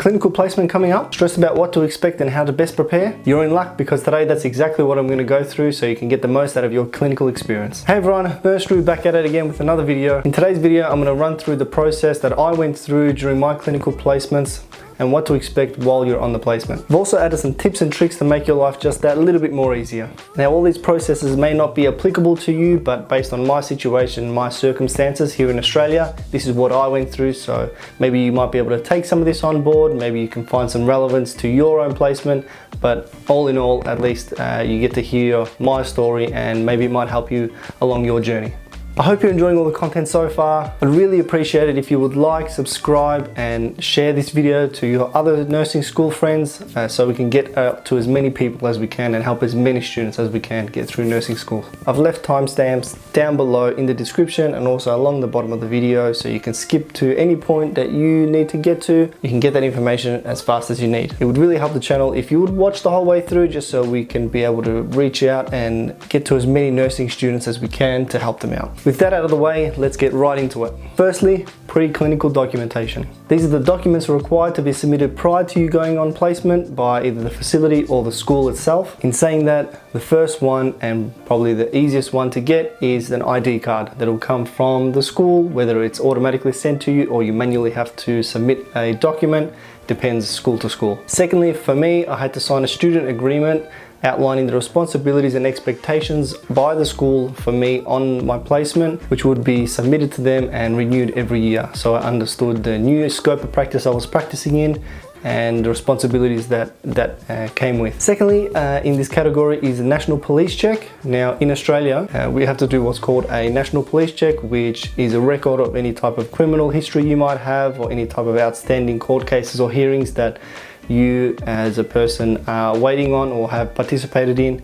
Clinical placement coming up? Stressed about what to expect and how to best prepare? You're in luck, because today that's exactly what I'm going to go through so you can get the most out of your clinical experience. Hey everyone, Drew back at it again with another video. In today's video, I'm going to run through the process that I went through during my clinical placements and what to expect while you're on the placement. I've also added some tips and tricks to make your life just that little bit more easier. Now, all these processes may not be applicable to you, but based on my situation, my circumstances here in Australia, this is what I went through, so maybe you might be able to take some of this on board, maybe you can find some relevance to your own placement, but all in all, at least you get to hear my story and maybe it might help you along your journey. I hope you're enjoying all the content so far. I'd really appreciate it if you would like, subscribe and share this video to your other nursing school friends so we can get out to as many people as we can and help as many students as we can get through nursing school. I've left timestamps down below in the description and also along the bottom of the video, so you can skip to any point that you need to get to. You can get that information as fast as you need. It would really help the channel if you would watch the whole way through, just so we can be able to reach out and get to as many nursing students as we can to help them out. With that out of the way, let's get right into it. Firstly, pre-clinical documentation. These are the documents required to be submitted prior to you going on placement by either the facility or the school itself. In saying that, the first one and probably the easiest one to get is an ID card that will come from the school, whether it's automatically sent to you or you manually have to submit a document. Depends school to school. Secondly, for me, I had to sign a student agreement outlining the responsibilities and expectations by the school for me on my placement, which would be submitted to them and renewed every year. So I understood the new scope of practice I was practicing in and the responsibilities that came with. Secondly, in this category is a national police check. Now in Australia, we have to do what's called a national police check, which is a record of any type of criminal history you might have or any type of outstanding court cases or hearings that you as a person are waiting on or have participated in.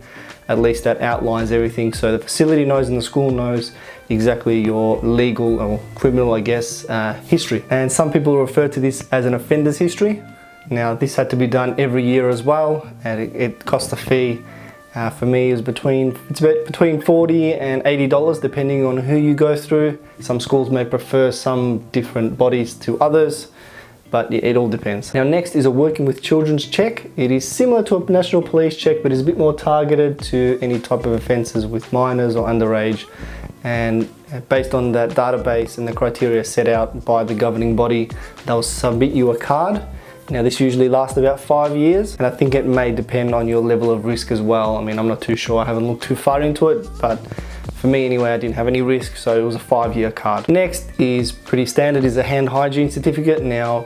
At least that outlines everything, so the facility knows and the school knows exactly your legal or criminal, I guess, history. And some people refer to this as an offender's history. Now this had to be done every year as well, and it cost a fee. For me, it's between $40 and $80 depending on who you go through. Some schools may prefer some different bodies to others, but it all depends. Now next is a working with children's check. It is similar to a national police check, but is a bit more targeted to any type of offences with minors or underage. And based on that database and the criteria set out by the governing body, they'll submit you a card. Now this usually lasts about 5 years, and I think it may depend on your level of risk as well. I mean, I'm not too sure, I haven't looked too far into it, but for me anyway, I didn't have any risk, so it was a 5-year card. Next is pretty standard, is a hand hygiene certificate. Now,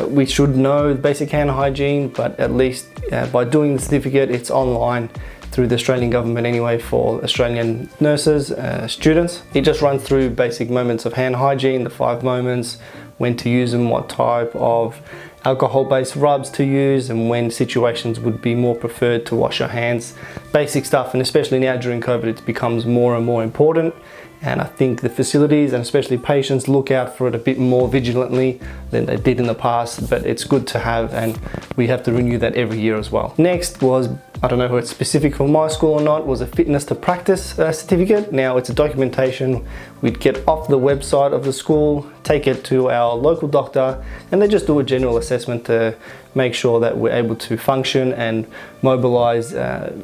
we should know basic hand hygiene, but at least by doing the certificate, it's online through the Australian government anyway for Australian nurses, students. It just runs through basic moments of hand hygiene, the 5 moments, when to use them, what type of alcohol-based rubs to use, and when situations would be more preferred to wash your hands. Basic stuff, and especially now during COVID, it becomes more and more important. And I think the facilities and especially patients look out for it a bit more vigilantly than they did in the past, but it's good to have, and we have to renew that every year as well. Next was, I don't know if it's specific for my school or not, was a fitness to practice certificate. Now it's a documentation we'd get off the website of the school, take it to our local doctor, and they just do a general assessment to make sure that we're able to function and mobilize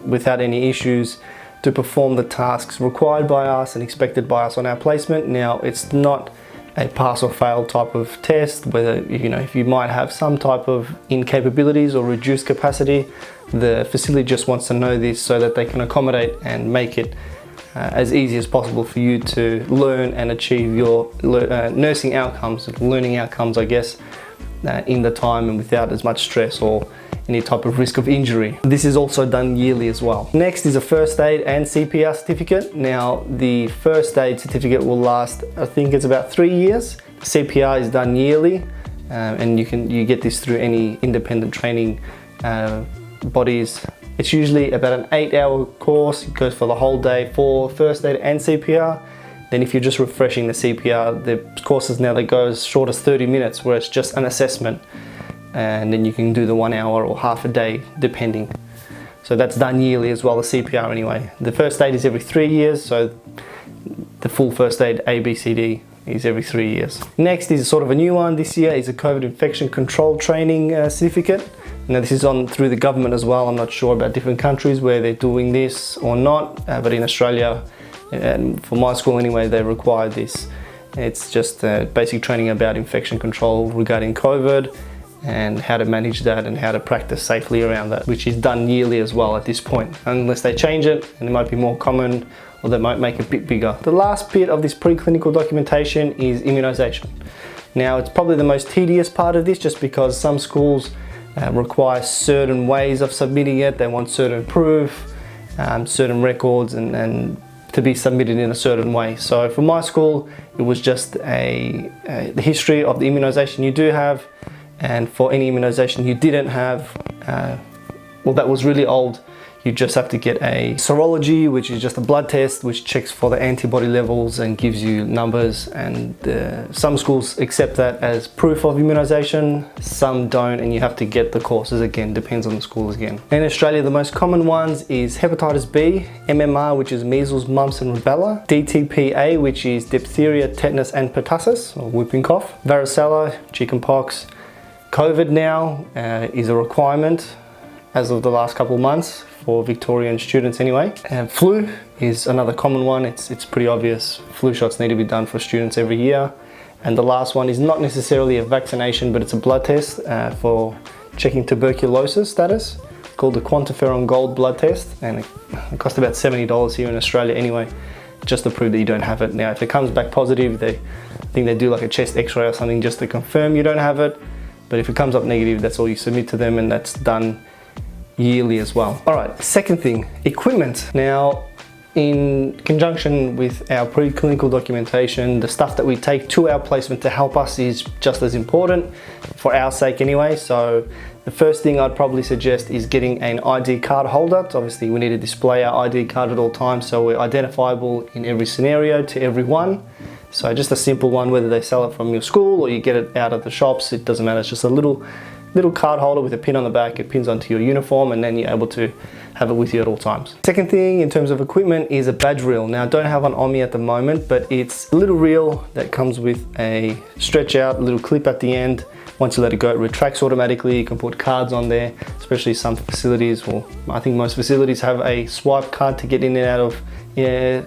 without any issues to perform the tasks required by us and expected by us on our placement. Now it's not a pass or fail type of test, whether, you know, if you might have some type of incapabilities or reduced capacity, the facility just wants to know this so that they can accommodate and make it as easy as possible for you to learn and achieve your nursing outcomes, learning outcomes, I guess, in the time and without as much stress or any type of risk of injury. This is also done yearly as well. Next is a first aid and CPR certificate. Now the first aid certificate will last, I think it's about 3 years. CPR is done yearly, and you get this through any independent training bodies. It's usually about an 8-hour course. It goes for the whole day for first aid and CPR. Then if you're just refreshing the CPR, the courses now, they go as short as 30 minutes where it's just an assessment. And then you can do the 1 hour or half a day depending. So that's done yearly as well, the CPR anyway. The first aid is every 3 years, so the full first aid ABCD is every 3 years. Next is sort of a new one this year, is a COVID infection control training certificate. Now this is on through the government as well. I'm not sure about different countries where they're doing this or not, but in Australia, and for my school anyway, they require this. It's just basic training about infection control regarding COVID and how to manage that and how to practice safely around that, which is done yearly as well at this point, unless they change it and it might be more common or they might make it a bit bigger. The last bit of this preclinical documentation is immunisation. Now it's probably the most tedious part of this, just because some schools require certain ways of submitting it. They want certain proof, certain records and to be submitted in a certain way. So for my school, it was just the history of the immunisation you do have, and for any immunisation you didn't have, well, that was really old, you just have to get a serology, which is just a blood test which checks for the antibody levels and gives you numbers, and some schools accept that as proof of immunisation, some don't, and you have to get the courses again, depends on the schools again. In Australia, the most common ones is hepatitis B, MMR, which is measles, mumps and rubella, DTPA, which is diphtheria, tetanus and pertussis, or whooping cough, varicella, chickenpox. COVID now is a requirement as of the last couple of months for Victorian students anyway. And flu is another common one. It's pretty obvious. Flu shots need to be done for students every year. And the last one is not necessarily a vaccination, but it's a blood test for checking tuberculosis status, called the quantiferon gold blood test, and it costs about $70 here in Australia anyway, just to prove that you don't have it. Now if it comes back positive, I think they do like a chest x-ray or something just to confirm you don't have it. But if it comes up negative, that's all you submit to them, and that's done yearly as well. All right, second thing, equipment. Now, in conjunction with our preclinical documentation, the stuff that we take to our placement to help us is just as important, for our sake anyway. So the first thing I'd probably suggest is getting an ID card holder. So obviously we need to display our ID card at all times, so we're identifiable in every scenario to everyone. So just a simple one, whether they sell it from your school or you get it out of the shops, it doesn't matter. It's just a little card holder with a pin on the back. It pins onto your uniform, and then you're able to have it with you at all times. Second thing in terms of equipment is a badge reel. Now I don't have one on me at the moment, but it's a little reel that comes with a stretch out, a little clip at the end. Once you let it go, it retracts automatically. You can put cards on there, especially some facilities, or I think most facilities have a swipe card to get in and out of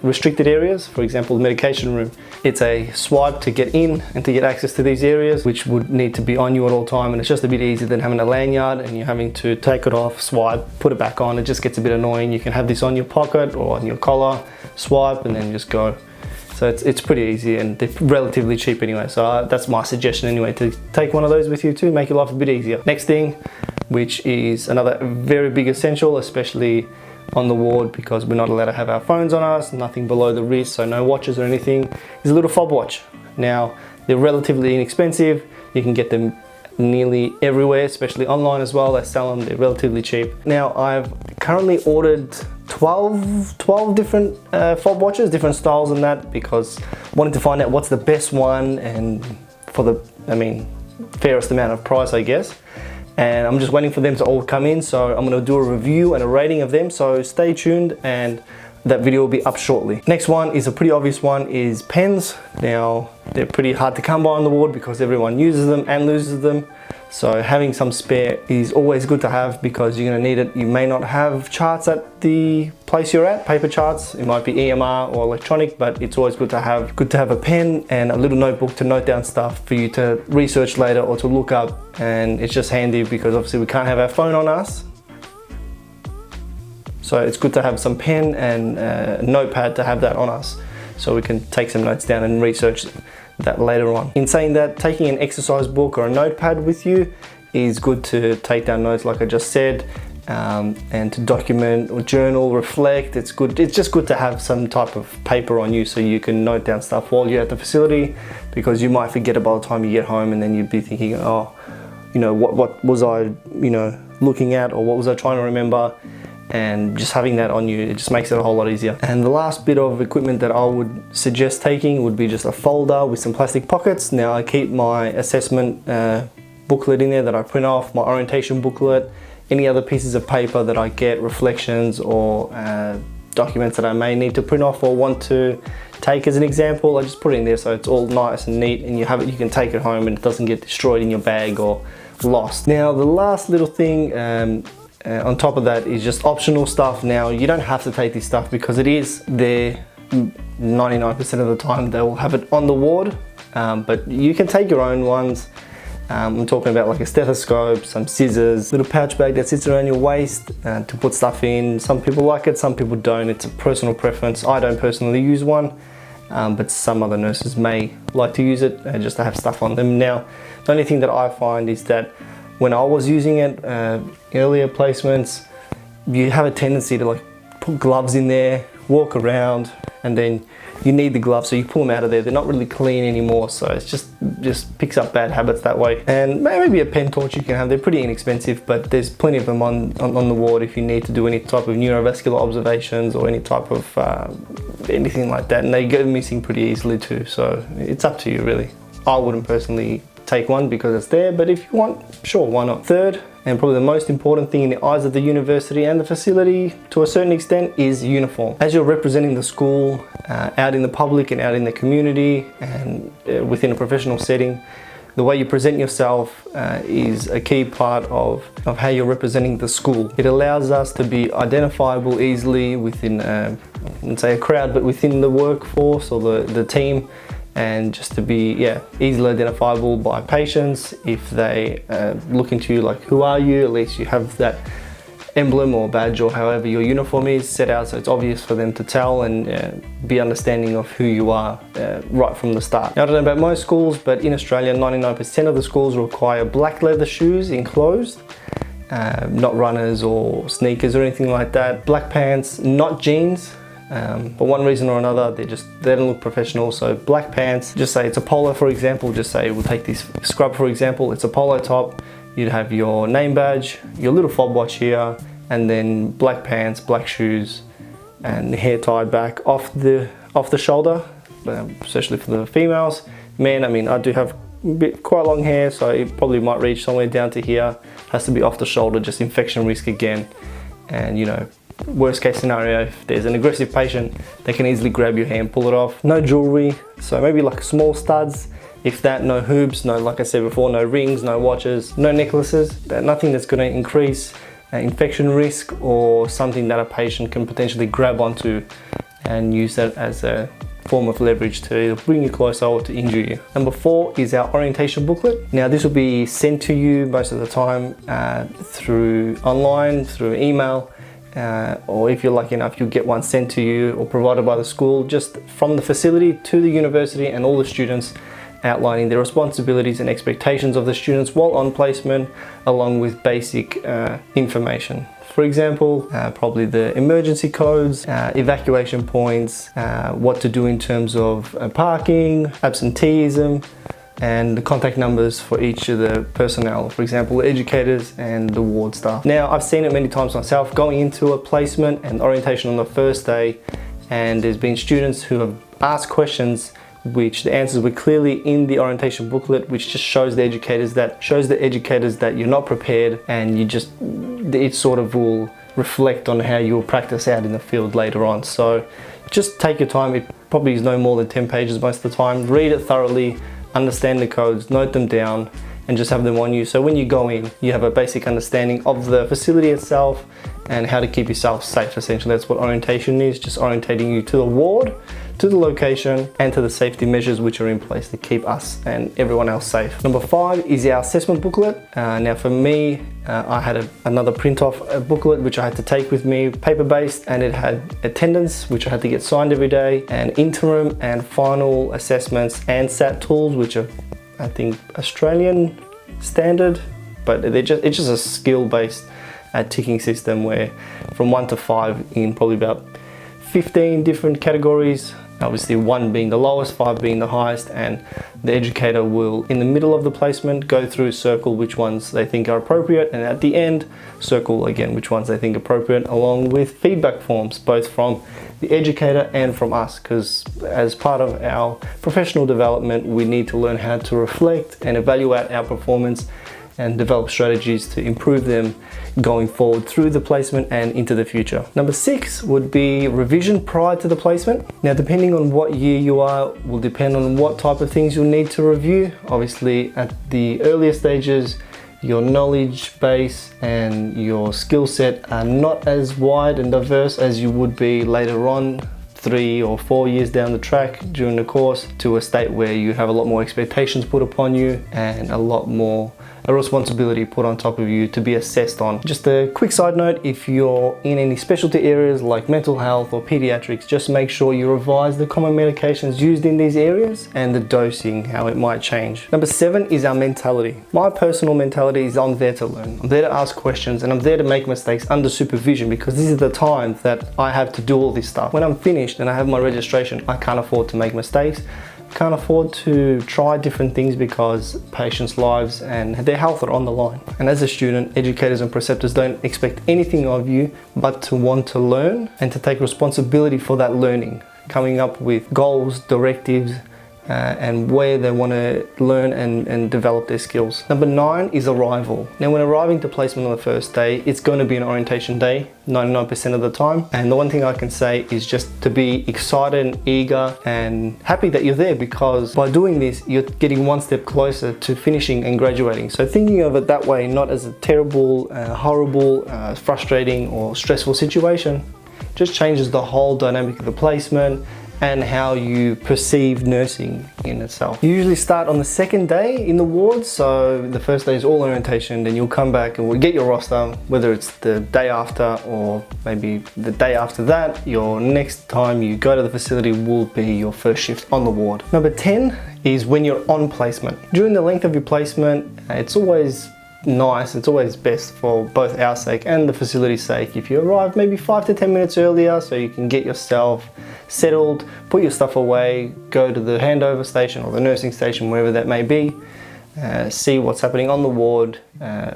restricted areas. For example, the medication room, it's a swipe to get in and to get access to these areas, which would need to be on you at all time, and it's just a bit easier than having a lanyard and you're having to take it off, swipe, put it back on. It just gets a bit annoying. You can have this on your pocket or on your collar, swipe and then just go. So it's pretty easy, and they're relatively cheap anyway. So that's my suggestion anyway, to take one of those with you too, make your life a bit easier. Next thing, which is another very big essential, especially on the ward, because we're not allowed to have our phones on us, nothing below the wrist, so no watches or anything, is a little fob watch. Now, they're relatively inexpensive. You can get them nearly everywhere, especially online as well. They sell them, they're relatively cheap. Now, I've currently ordered 12 different fob watches, different styles and that, because I wanted to find out what's the best one and for the, fairest amount of price, I guess. And I'm just waiting for them to all come in, so I'm gonna do a review and a rating of them, so stay tuned and that video will be up shortly. Next one is a pretty obvious one, is pens. Now, they're pretty hard to come by on the ward because everyone uses them and loses them. So having some spare is always good to have, because you're gonna need it. You may not have charts at the place you're at, paper charts. It might be EMR or electronic, but it's always good to have a pen and a little notebook to note down stuff for you to research later or to look up. And it's just handy because obviously we can't have our phone on us. So it's good to have some pen and a notepad to have that on us, so we can take some notes down and research that later on. In saying that, taking an exercise book or a notepad with you is good to take down notes like I just said, and to document or journal, reflect. It's good. It's just good to have some type of paper on you so you can note down stuff while you're at the facility, because you might forget it by the time you get home, and then you'd be thinking, oh, what was I, looking at, or what was I trying to remember? And just having that on you, it just makes it a whole lot easier. And the last bit of equipment that I would suggest taking would be just a folder with some plastic pockets. Now I keep my assessment booklet in there that I print off, my orientation booklet, any other pieces of paper that I get, reflections or documents that I may need to print off or want to take as an example. I just put it in there so it's all nice and neat, and you can take it home and it doesn't get destroyed in your bag or lost. Now the last little thing on top of that is just optional stuff. Now you don't have to take this stuff because it is there 99% of the time. They will have it on the ward, but you can take your own ones. I'm talking about like a stethoscope, some scissors, little pouch bag that sits around your waist to put stuff in. Some people like it, some people don't. It's a personal preference. I don't personally use one, but some other nurses may like to use it just to have stuff on them. Now, the only thing that I find is that when I was using it, earlier placements, you have a tendency to like put gloves in there, walk around, and then you need the gloves, so you pull them out of there. They're not really clean anymore, so it's just picks up bad habits that way. And maybe a pen torch you can have. They're pretty inexpensive, but there's plenty of them on the ward if you need to do any type of neurovascular observations or any type of anything like that. And they go missing pretty easily too, so it's up to you really. I wouldn't personally take one because it's there, but if you want, sure, why not? Third, and probably the most important thing in the eyes of the university and the facility to a certain extent, is uniform. As you're representing the school out in the public and out in the community and within a professional setting, the way you present yourself is a key part of how you're representing the school. It allows us to be identifiable easily within, let's say, a crowd, but within the workforce or the team, and just to be easily identifiable by patients. If they look into you like, who are you? At least you have that emblem or badge or however your uniform is set out, so it's obvious for them to tell and be understanding of who you are right from the start. Now, I don't know about most schools, but in Australia 99% of the schools require black leather shoes enclosed, not runners or sneakers or anything like that. Black pants, not jeans. For one reason or another, they don't look professional. So black pants, just say it's a polo, for example. Just say we'll take this scrub for example. It's a polo top. You'd have your name badge, your little fob watch here, and then black pants, black shoes, and the hair tied back off the shoulder, especially for the females. Men, I mean, I do have quite long hair, so it probably might reach somewhere down to here. Has to be off the shoulder, just infection risk again. And you know, worst case scenario, if there's an aggressive patient, they can easily grab your hair and pull it off. No jewelry, so maybe like small studs, if that. No hoops, no, like I said before, no rings, no watches, no necklaces. Nothing that's going to increase infection risk or something that a patient can potentially grab onto and use that as a form of leverage to bring you closer or to injure you. Number 4 is our orientation booklet. Now this will be sent to you most of the time through online, through email, or if you're lucky enough, you'll get one sent to you or provided by the school, just from the facility to the university, and all the students, outlining their responsibilities and expectations of the students while on placement, along with basic information. For example, probably the emergency codes, evacuation points, what to do in terms of parking, absenteeism, and the contact numbers for each of the personnel, for example, the educators and the ward staff. Now, I've seen it many times myself, going into a placement and orientation on the first day, and there's been students who have asked questions which the answers were clearly in the orientation booklet, which just shows the educators that you're not prepared, and it sort of will reflect on how you'll practice out in the field later on. So just take your time. It probably is no more than 10 pages most of the time. Read it thoroughly, understand the codes, note them down, and just have them on you. So when you go in, you have a basic understanding of the facility itself and how to keep yourself safe. Essentially, that's what orientation is, just orientating you to the ward, to the location, and to the safety measures which are in place to keep us and everyone else safe. Number 5 is our assessment booklet. Now for me, I had another print off a booklet which I had to take with me, paper based, and it had attendance which I had to get signed every day, and interim and final assessments and SAT tools, which are, I think, Australian standard, but it's just a skill based ticking system where from 1 to 5 in probably about 15 different categories. Obviously 1 being the lowest, 5 being the highest, and the educator will, in the middle of the placement, go through, circle which ones they think are appropriate, and at the end, circle again which ones they think appropriate, along with feedback forms, both from the educator and from us, because as part of our professional development, we need to learn how to reflect and evaluate our performance and develop strategies to improve them going forward through the placement and into the future. Number 6 would be revision prior to the placement. Now, depending on what year you are will depend on what type of things you'll need to review. Obviously, at the earlier stages, your knowledge base and your skill set are not as wide and diverse as you would be later on, 3 or 4 years down the track during the course, to a state where you have a lot more expectations put upon you and a lot more responsibility put on top of you to be assessed on. Just a quick side note, if you're in any specialty areas like mental health or pediatrics, just make sure you revise the common medications used in these areas and the dosing, how it might change. Number 7 is our mentality. My personal mentality is I'm there to learn. I'm there to ask questions, and I'm there to make mistakes under supervision, because this is the time that I have to do all this stuff. When I'm finished and I have my registration, I can't afford to make mistakes. Can't afford to try different things because patients' lives and their health are on the line. And as a student, educators and preceptors don't expect anything of you but to want to learn and to take responsibility for that learning, coming up with goals, directives, and where they want to learn and develop their skills. Number 9 is arrival. Now, when arriving to placement on the first day, it's going to be an orientation day 99% of the time, and the one thing I can say is just to be excited and eager and happy that you're there, because by doing this you're getting one step closer to finishing and graduating. So thinking of it that way, not as a terrible, horrible, frustrating or stressful situation, just changes the whole dynamic of the placement and how you perceive nursing in itself. You usually start on the second day in the ward, so the first day is all orientation, then you'll come back and we'll get your roster, whether it's the day after or maybe the day after that. Your next time you go to the facility will be your first shift on the ward. Number 10 is when you're on placement. During the length of your placement, it's always nice, it's always best for both our sake and the facility's sake if you arrive maybe 5 to 10 minutes earlier, so you can get yourself settled, put your stuff away, go to the handover station or the nursing station, wherever that may be, see what's happening on the ward,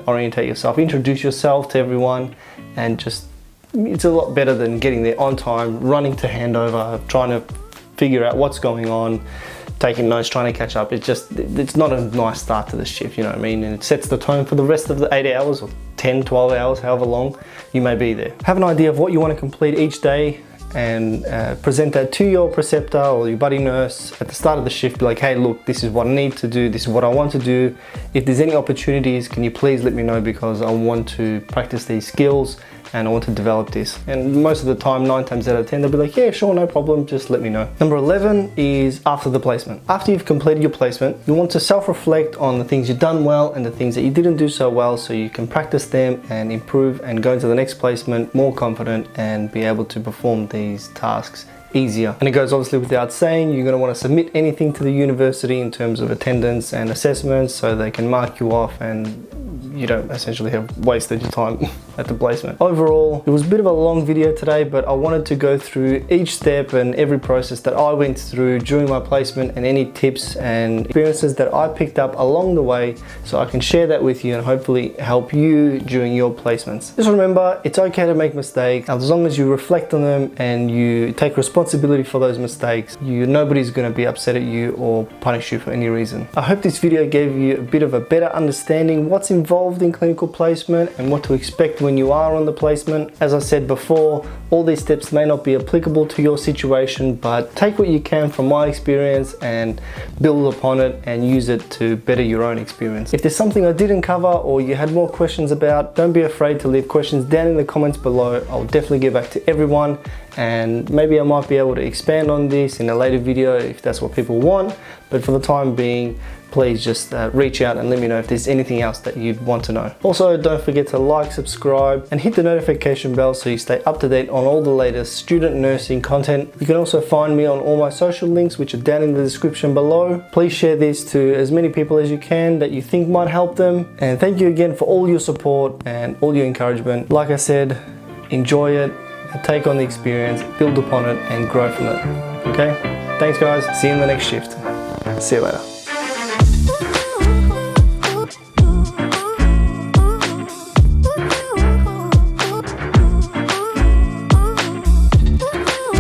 orientate yourself, introduce yourself to everyone, and just, it's a lot better than getting there on time, running to handover, trying to figure out what's going on, taking notes, trying to catch up. It's not a nice start to the shift, you know what I mean? And it sets the tone for the rest of the 8 hours or 10, 12 hours, however long you may be there. Have an idea of what you want to complete each day and present that to your preceptor or your buddy nurse at the start of the shift. Be like, hey, look, this is what I need to do, this is what I want to do. If there's any opportunities, can you please let me know, because I want to practice these skills and I want to develop this. And most of the time, 9 times out of 10, they'll be like, yeah, sure, no problem, just let me know. Number 11 is after the placement. After you've completed your placement, you want to self-reflect on the things you've done well and the things that you didn't do so well, so you can practice them and improve and go into the next placement more confident and be able to perform these tasks easier. And it goes obviously without saying, you're going to want to submit anything to the university in terms of attendance and assessments, so they can mark you off and you don't essentially have wasted your time at the placement. Overall, it was a bit of a long video today, but I wanted to go through each step and every process that I went through during my placement and any tips and experiences that I picked up along the way, so I can share that with you and hopefully help you during your placements. Just remember, it's okay to make mistakes as long as you reflect on them and you take responsibility for those mistakes. Nobody's going to be upset at you or punish you for any reason. I hope this video gave you a bit of a better understanding what's involved in clinical placement and what to expect when you are on the placement. As I said before, all these steps may not be applicable to your situation, but take what you can from my experience and build upon it and use it to better your own experience. If there's something I didn't cover or you had more questions about, don't be afraid to leave questions down in the comments below. I'll definitely get back to everyone, and maybe I might be able to expand on this in a later video if that's what people want. But for the time being, please just reach out and let me know if there's anything else that you'd want to know. Also, don't forget to like, subscribe, and hit the notification bell so you stay up to date on all the latest student nursing content. You can also find me on all my social links, which are down in the description below. Please share this to as many people as you can that you think might help them. And thank you again for all your support and all your encouragement. Like I said, enjoy it, take on the experience, build upon it, and grow from it. Okay? Thanks guys, see you in the next shift. See you later.